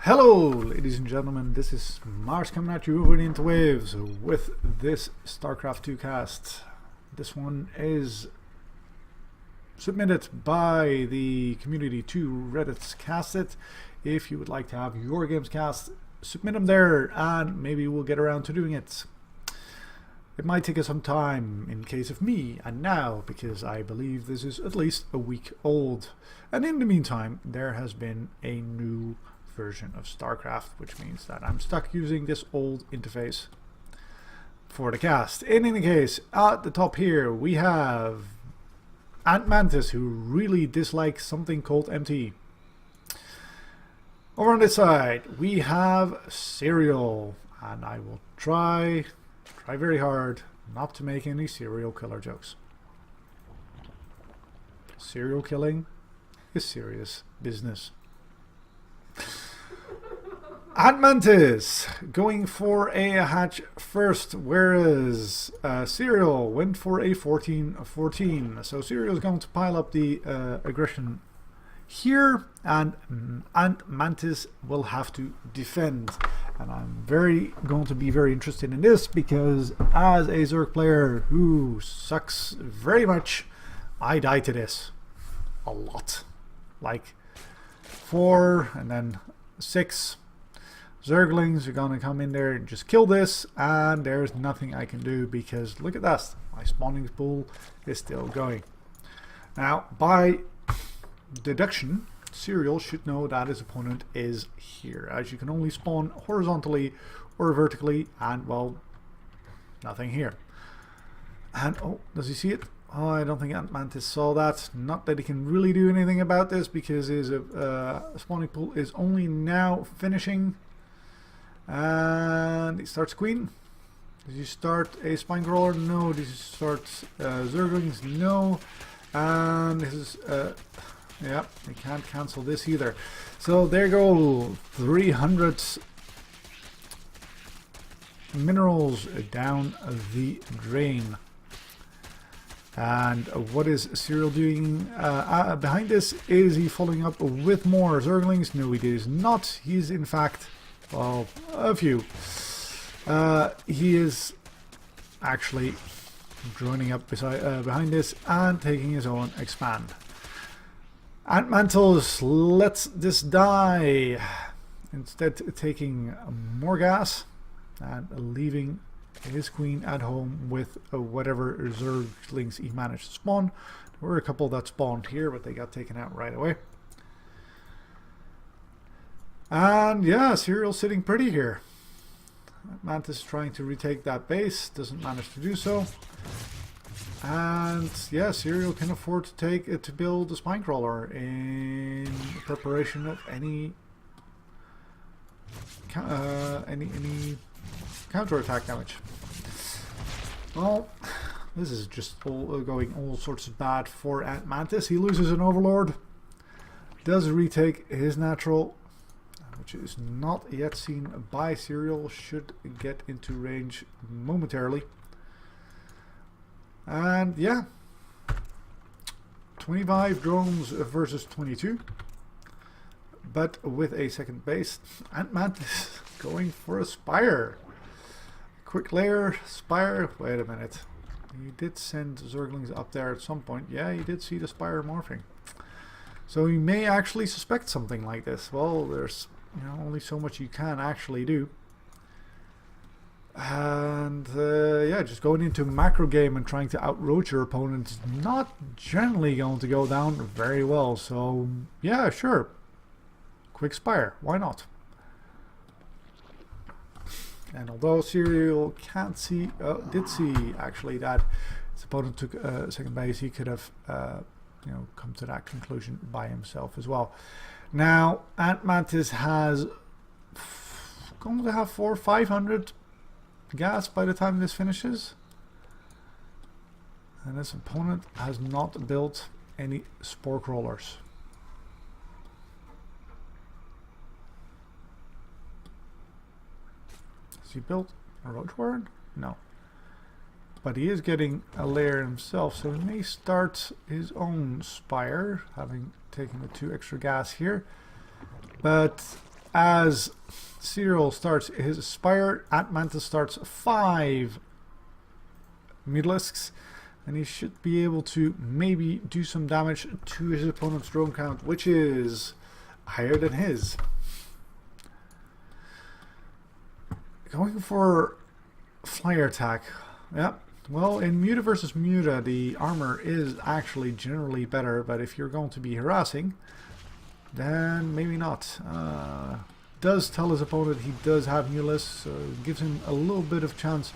Hello, ladies and gentlemen, this is Mars coming at you over the interwaves with this StarCraft 2 cast. This one is submitted by the community to Reddit's Castit. If you would like to have your games cast, submit them there and maybe we'll get around to doing it. It might take us some time in case of me and now, because I believe this is at least a week old. And in the meantime, there has been a new version of StarCraft, which means that I'm stuck using this old interface for the cast. In any case, at the top here we have AntMantis, who really dislikes something called MT. Over on this side we have Serial, and I will try very hard not to make any serial killer jokes. Serial killing is serious business. AntMantis going for a hatch first, whereas Serial went for a 14-14. So Serial is going to pile up the aggression here, and AntMantis will have to defend. And I'm going to be very interested in this, because as a Zerg player who sucks very much, I die to this a lot. Like 4 and then 6 Zerglings are going to come in there and just kill this, and there's nothing I can do because look at that, my spawning pool is still going. Now, by deduction, Serial should know that his opponent is here, as you can only spawn horizontally or vertically, and well, nothing here. And oh, does he see it? Oh, I don't think AntMantis saw that. Not that he can really do anything about this, because his spawning pool is only now finishing. And he starts Queen. Does he start a Spine Crawler? No. Does he start Zerglings? No. And this is yeah, he can't cancel this either. So there go 300 minerals down the drain. And what is Serial doing behind this? Is he following up with more Zerglings? No, he is not. He's in fact, well, a few. He is actually joining up behind this and taking his own expand. AntMantis lets this die, instead taking more gas and leaving his queen at home with whatever Zerglings he managed to spawn. There were a couple that spawned here, but they got taken out right away. And yeah, Serial sitting pretty here. Mantis is trying to retake that base, doesn't manage to do so. And yeah, Serial can afford to build a Spine Crawler in preparation of any counterattack damage. Well, this is just going all sorts of bad for AntMantis. He loses an Overlord, does retake his natural, which is not yet seen by Serial, should get into range momentarily. And yeah, 25 drones versus 22, but with a second base. AntMantis going for a Spire. Quick layer, Spire. Wait a minute. He did send Zerglings up there at some point. Yeah, he did see the Spire morphing. So he may actually suspect something like this. Well, there's only so much you can actually do. And yeah, just going into macro game and trying to outroach your opponent is not generally going to go down very well. So yeah, sure. Quick Spire. Why not? And although Serial can't see, did see actually that his opponent took second base, he could have come to that conclusion by himself as well. Now AntMantis has going to have 400 or 500 gas by the time this finishes, and his opponent has not built any Spore Crawlers. Has he built a Roach Warren? No. But he is getting a layer himself, so he may start his own Spire, having taken the 2 extra gas here. But as Serial starts his Spire, AntMantis starts 5 Mutalisks, and he should be able to maybe do some damage to his opponent's drone count, which is higher than his. Going for flyer attack. Yep. Well, in Muta versus Muta, the armor is actually generally better, but if you're going to be harassing, then maybe not. Does tell his opponent he does have Mutalisks, so gives him a little bit of chance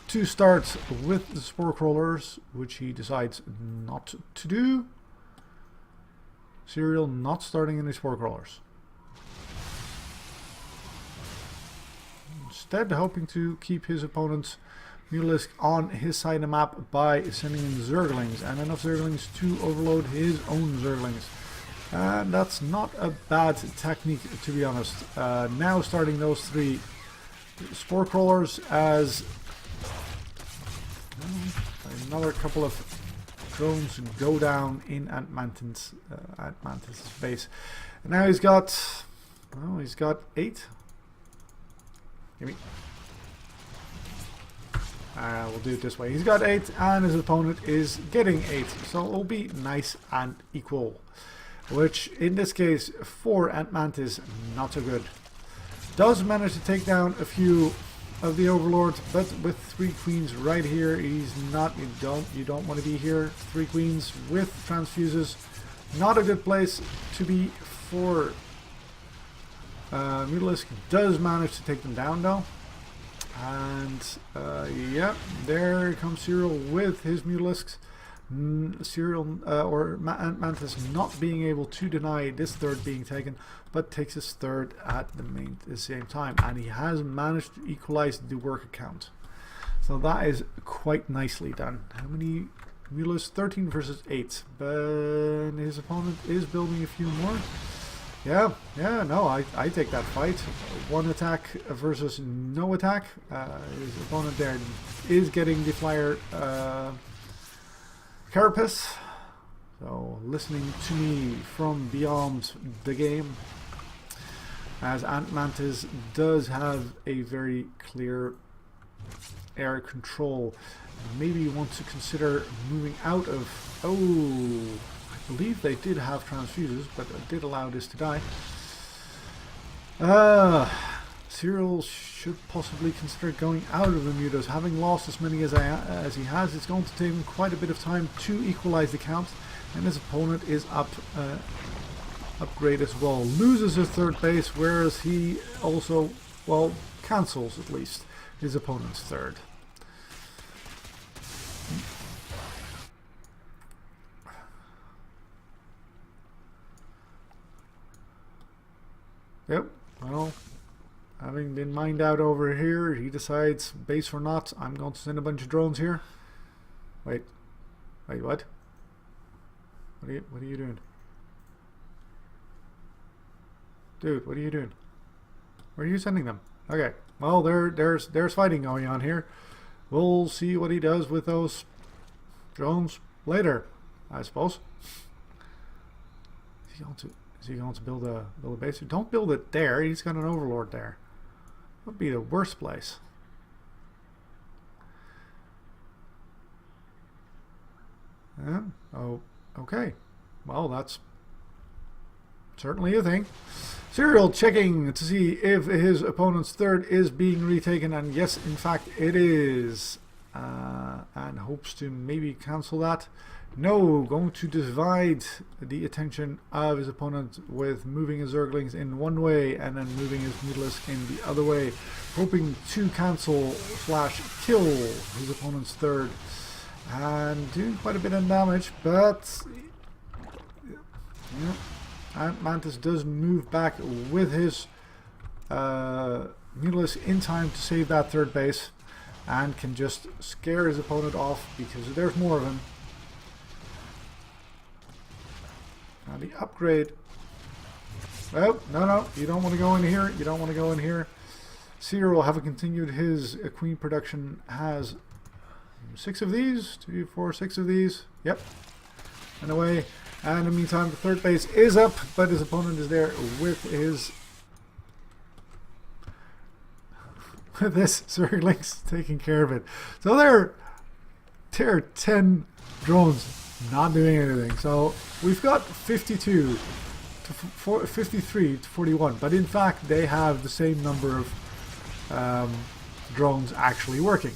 to start with the Spore Crawlers, which he decides not to do. Serial not starting any Spore Crawlers. Instead, hoping to keep his opponent's Mutalisk on his side of the map by sending in Zerglings, and enough Zerglings to overload his own Zerglings. And that's not a bad technique, to be honest. Now starting those 3 Spore Crawlers as another couple of drones go down in AntMantis' base. And now he's got, well, he's got 8. Gimme. We'll do it this way. He's got 8 and his opponent is getting 8. So it'll be nice and equal. Which in this case for AntMantis, not so good. Does manage to take down a few of the Overlords, but with 3 queens right here, he's not, you don't want to be here. 3 queens with transfuses, not a good place to be for Mutalisk. Does manage to take them down though. And yeah, there comes Serial with his Mutalisks. Serial or AntMantis not being able to deny this 3rd being taken, but takes his 3rd at the same time, and he has managed to equalize the work account. So that is quite nicely done. How many Mutalisks? 13 versus 8, but his opponent is building a few more. Yeah, no, I take that fight. 1 attack versus no attack. His opponent there is getting the flyer carapace. So listening to me from beyond the game, as AntMantis does have a very clear air control. Maybe you want to consider moving out of... Oh, I believe they did have transfuses, but it did allow this to die. Serial should possibly consider going out of the Mutas. Having lost as many as he has, it's going to take him quite a bit of time to equalize the count, and his opponent is upgrade as well. Loses his 3rd base, whereas he also, well, cancels at least his opponent's 3rd. Yep, well, having been mined out over here, he decides, base or not, I'm going to send a bunch of drones here. Wait, what? What are you doing? Dude, what are you doing? Where are you sending them? Okay, well, there's fighting going on here. We'll see what he does with those drones later, I suppose. Is he going to build a base? Don't build it there. He's got an Overlord there. That would be the worst place. Oh, okay. Well, that's certainly a thing. Serial checking to see if his opponent's 3rd is being retaken, and yes, in fact, it is. And hopes to maybe cancel that. No, going to divide the attention of his opponent with moving his Zerglings in one way and then moving his Mutalisk in the other way, hoping to cancel / kill his opponent's 3rd, and doing quite a bit of damage. But yeah, AntMantis does move back with his Mutalisk in time to save that 3rd base, and can just scare his opponent off because there's more of him. Now the upgrade. Oh, no, you don't want to go in here. You don't want to go in here. Serial, having continued his queen production, has 6 of these. 2, 4, 6 of these. Yep. And away. And in the meantime, the 3rd base is up, but his opponent is there with his with this Zergling's taking care of it. So there are 10 drones not doing anything. So we've got 52 to 53 to 41, but in fact they have the same number of drones actually working.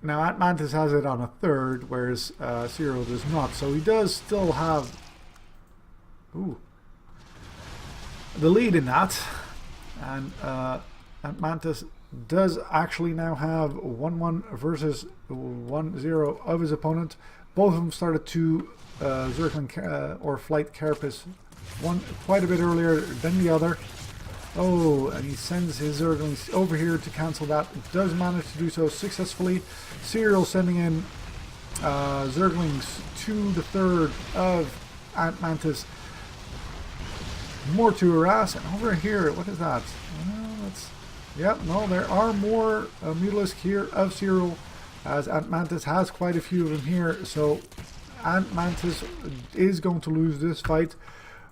Now AntMantis has it on a third, whereas Serial does not. So he does still have the lead in that, and AntMantis does actually now have 1-1 versus 1-0 of his opponent. Both of them started to Zergling or Flight Carapace, one quite a bit earlier than the other. Oh, and he sends his Zerglings over here to cancel that. Does manage to do so successfully. Serial sending in Zerglings to the third of AntMantis. More to harass. And over here, what is that? Yep, no, there are more Mutalisk here of Serial, as AntMantis has quite a few of them here. So AntMantis is going to lose this fight,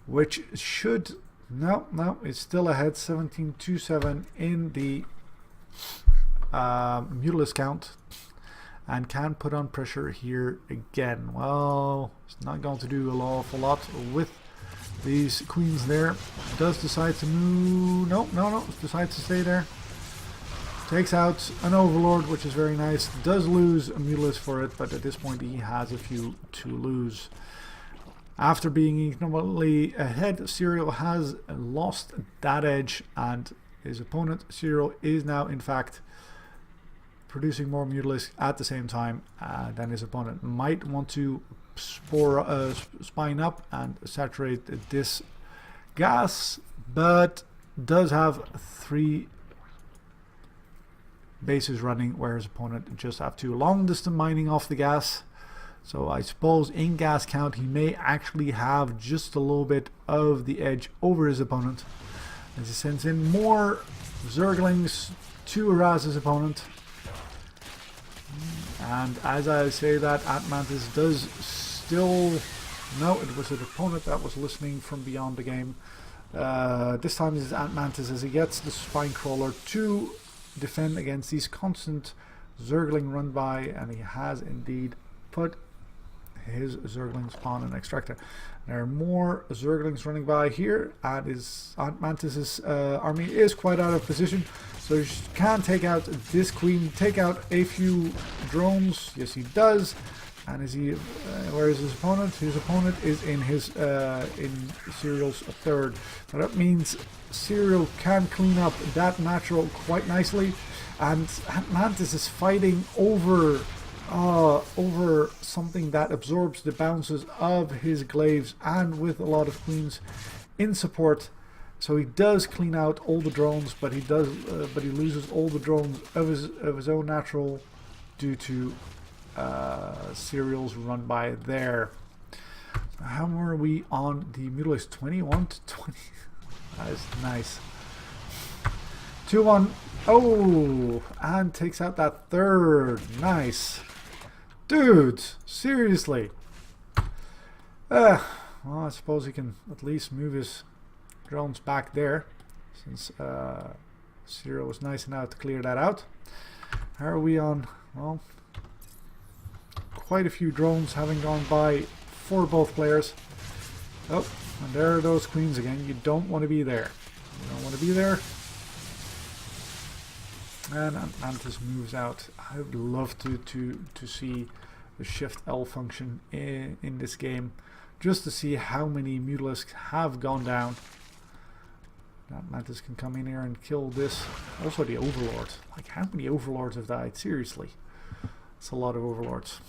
which should... No, it's still ahead, 17-7 in the Mutalisk count, and can put on pressure here again. Well, it's not going to do an awful lot with these queens there. Does decide to move. No, decides to stay there. Takes out an Overlord, which is very nice. Does lose a Mutalisk for it, but at this point he has a few to lose. After being economically ahead, Serial has lost that edge, and his opponent, Serial, is now in fact producing more Mutalisk at the same time than his opponent. Might want to spine up and saturate this gas, but does have 3 bases running, where his opponent just have 2. Long distance mining off the gas. So I suppose in gas count he may actually have just a little bit of the edge over his opponent, as he sends in more Zerglings to harass his opponent. And as I say that, AntMantis does still... No, it was an opponent that was listening from beyond the game. This time it is AntMantis, as he gets the Spine Crawler to defend against these constant Zergling run by, and he has indeed put his Zergling spawn and extractor. There are more Zerglings running by here, and AntMantis' army is quite out of position, so he can take out this queen, take out a few drones. Yes, he does. And is he? Where is his opponent? His opponent is in his in Serial's third. So that means Serial can clean up that natural quite nicely, and AntMantis is fighting over something that absorbs the bounces of his glaives, and with a lot of queens in support. So he does clean out all the drones, but he loses all the drones of his own natural due to Serial's run by there. How are we on the Mutalisk? 21 to 20. That is nice. 2-1. Oh, and takes out that third. Nice. Dude, seriously. Well, I suppose he can at least move his drones back there, since Serial was nice enough to clear that out. How are we on? Well, quite a few drones having gone by for both players. Oh, and there are those queens again. You don't want to be there. You don't want to be there. And AntMantis moves out. I would love to see the Shift L function in this game, just to see how many Mutalisks have gone down. AntMantis can come in here and kill this. Also the Overlords. Like, how many Overlords have died? Seriously. It's a lot of Overlords.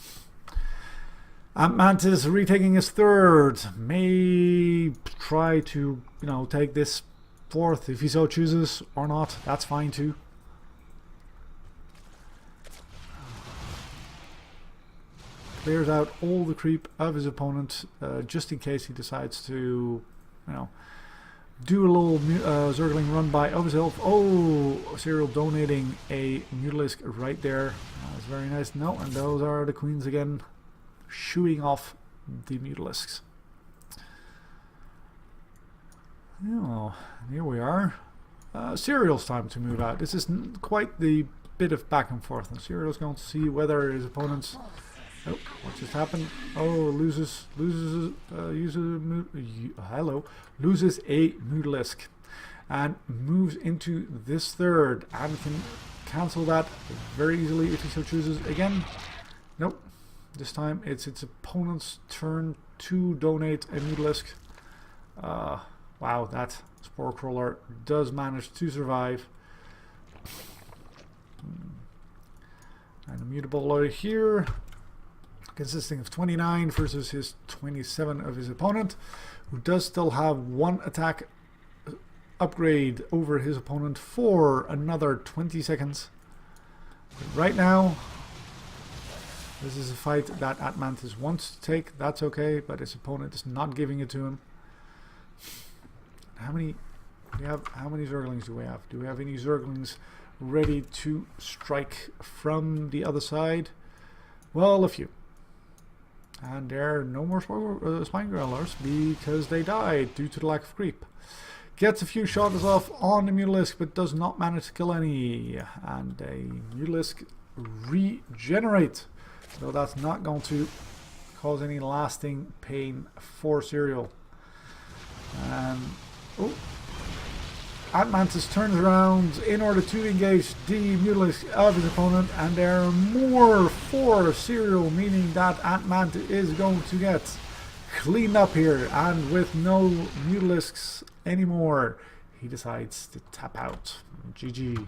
AntMantis retaking his third. May try to, take this fourth if he so chooses, or not. That's fine too. Clears out all the creep of his opponent, just in case he decides to, do a little Zergling run by of himself. Oh, Serial donating a Mutalisk right there. That's very nice. No, and those are the queens again, shooing off the Mutalisks. Oh, here we are. Cereal's time to move out. This is quite the bit of back and forth, and Cereal's going to see whether his opponent's... Oh, what just happened? Oh, loses a Mutalisk and moves into this third and can cancel that very easily if he so chooses. Again, nope. This time it's its opponent's turn to donate a Mutalisk. Wow, that Spore Crawler does manage to survive. And a Mutable Alloy here, consisting of 29 versus his 27 of his opponent, who does still have one attack upgrade over his opponent for another 20 seconds. But right now, this is a fight that AntMantis wants to take. That's okay, but his opponent is not giving it to him. How many Zerglings do we have? Do we have any Zerglings ready to strike from the other side? Well, a few. And there are no more Spine Growlers because they died due to the lack of creep. Gets a few shots off on the Mutalisk, but does not manage to kill any. And a Mutalisk regenerate. So that's not going to cause any lasting pain for Cereal. And AntMantis turns around in order to engage the Mutalisk of his opponent, and there are more for Cereal, meaning that AntMantis is going to get cleaned up here, and with no Mutalisks anymore, he decides to tap out. GG.